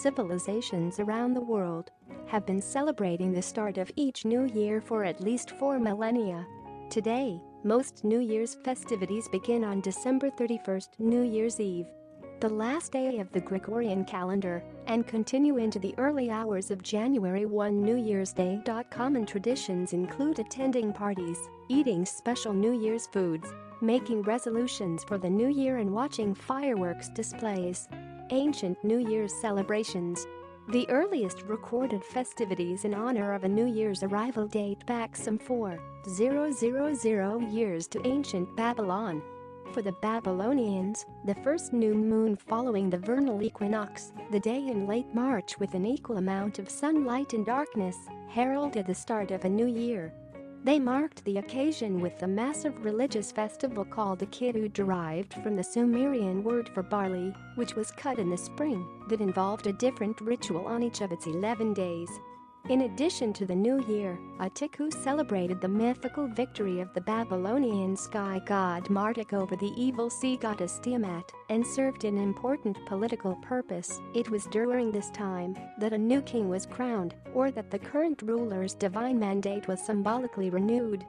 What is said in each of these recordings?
Civilizations around the world have been celebrating the start of each new year for at least 4 millennia. Today, most New Year's festivities begin on December 31st, New Year's Eve, the last day of the Gregorian calendar, and continue into the early hours of January 1, New Year's Day. Common traditions include attending parties, eating special New Year's foods, making resolutions for the new year and watching fireworks displays. Ancient New Year's celebrations. The earliest recorded festivities in honor of a New Year's arrival date back some 4,000 years to ancient Babylon. For the Babylonians, the first new moon following the vernal equinox, the day in late March with an equal amount of sunlight and darkness, heralded the start of a new year. They marked the occasion with a massive religious festival called the Kiddu, derived from the Sumerian word for barley, which was cut in the spring, that involved a different ritual on each of its 11 days. In addition to the new year, a Tikku celebrated the mythical victory of the Babylonian sky god Marduk over the evil sea goddess Tiamat, and served an important political purpose. It was during this time that a new king was crowned, or that the current ruler's divine mandate was symbolically renewed.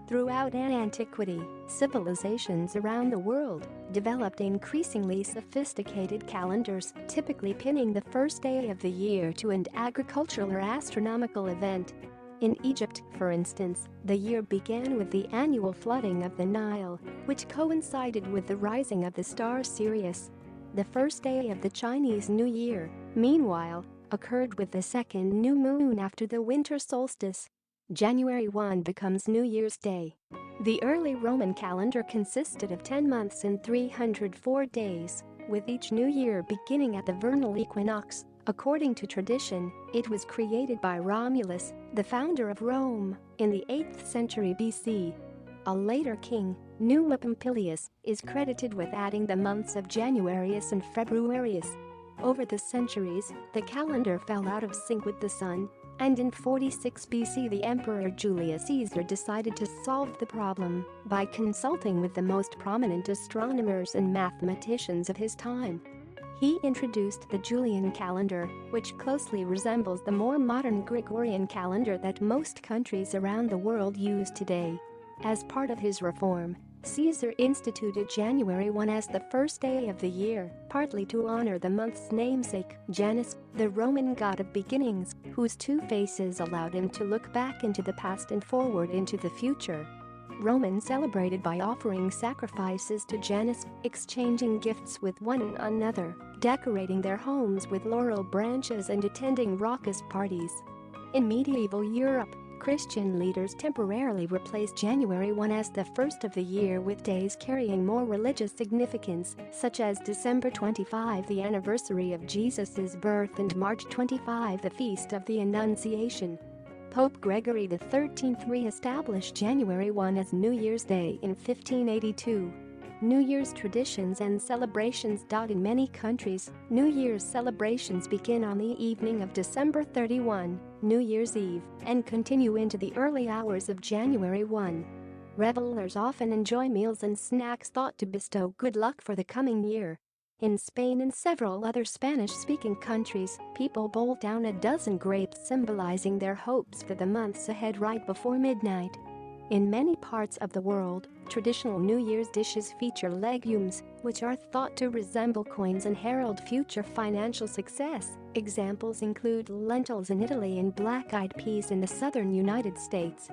Throughout antiquity, civilizations around the world developed increasingly sophisticated calendars, typically pinning the first day of the year to an agricultural or astronomical event. In Egypt, for instance, the year began with the annual flooding of the Nile, which coincided with the rising of the star Sirius. The first day of the Chinese New Year, meanwhile, occurred with the second new moon after the winter solstice. January 1 becomes New Year's Day. The early Roman calendar consisted of 10 months and 304 days, with each new year beginning at the vernal equinox. According to tradition, it was created by Romulus, the founder of Rome, in the 8th century BC. A later king, Numa Pompilius, is credited with adding the months of Januarius and Februarius. Over the centuries, the calendar fell out of sync with the sun, and in 46 BC the Emperor Julius Caesar decided to solve the problem by consulting with the most prominent astronomers and mathematicians of his time. He introduced the Julian calendar, which closely resembles the more modern Gregorian calendar that most countries around the world use today. As part of his reform, Caesar instituted January 1 as the first day of the year, partly to honor the month's namesake, Janus, the Roman god of beginnings, whose two faces allowed him to look back into the past and forward into the future. Romans celebrated by offering sacrifices to Janus, exchanging gifts with one another, decorating their homes with laurel branches and attending raucous parties. In medieval Europe, Christian leaders temporarily replaced January 1 as the first of the year with days carrying more religious significance, such as December 25, the anniversary of Jesus' birth, and March 25, the feast of the Annunciation. Pope Gregory XIII re-established January 1 as New Year's Day in 1582. New Year's traditions and celebrations. In many countries, New Year's celebrations begin on the evening of December 31, New Year's Eve, and continue into the early hours of January 1. Revelers often enjoy meals and snacks thought to bestow good luck for the coming year. In Spain and several other Spanish-speaking countries, people bowl down a dozen grapes, symbolizing their hopes for the months ahead right before midnight. In many parts of the world, traditional New Year's dishes feature legumes, which are thought to resemble coins and herald future financial success. Examples include lentils in Italy and black-eyed peas in the southern United States.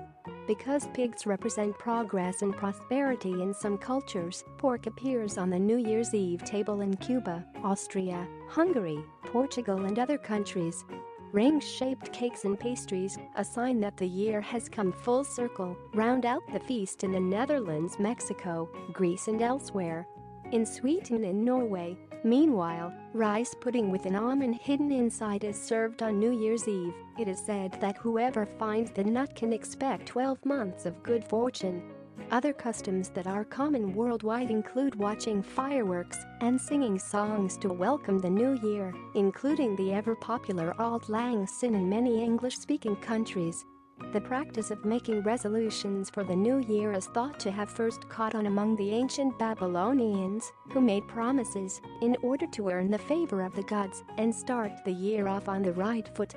Because pigs represent progress and prosperity in some cultures, pork appears on the New Year's Eve table in Cuba, Austria, Hungary, Portugal, and other countries. Ring-shaped cakes and pastries, a sign that the year has come full circle, round out the feast in the Netherlands, Mexico, Greece, and elsewhere. In Sweden and Norway, meanwhile, rice pudding with an almond hidden inside is served on New Year's Eve. It is said that whoever finds the nut can expect 12 months of good fortune. Other customs that are common worldwide include watching fireworks and singing songs to welcome the new year, including the ever-popular Auld Lang Syne in many English-speaking countries. The practice of making resolutions for the new year is thought to have first caught on among the ancient Babylonians, who made promises in order to earn the favor of the gods and start the year off on the right foot.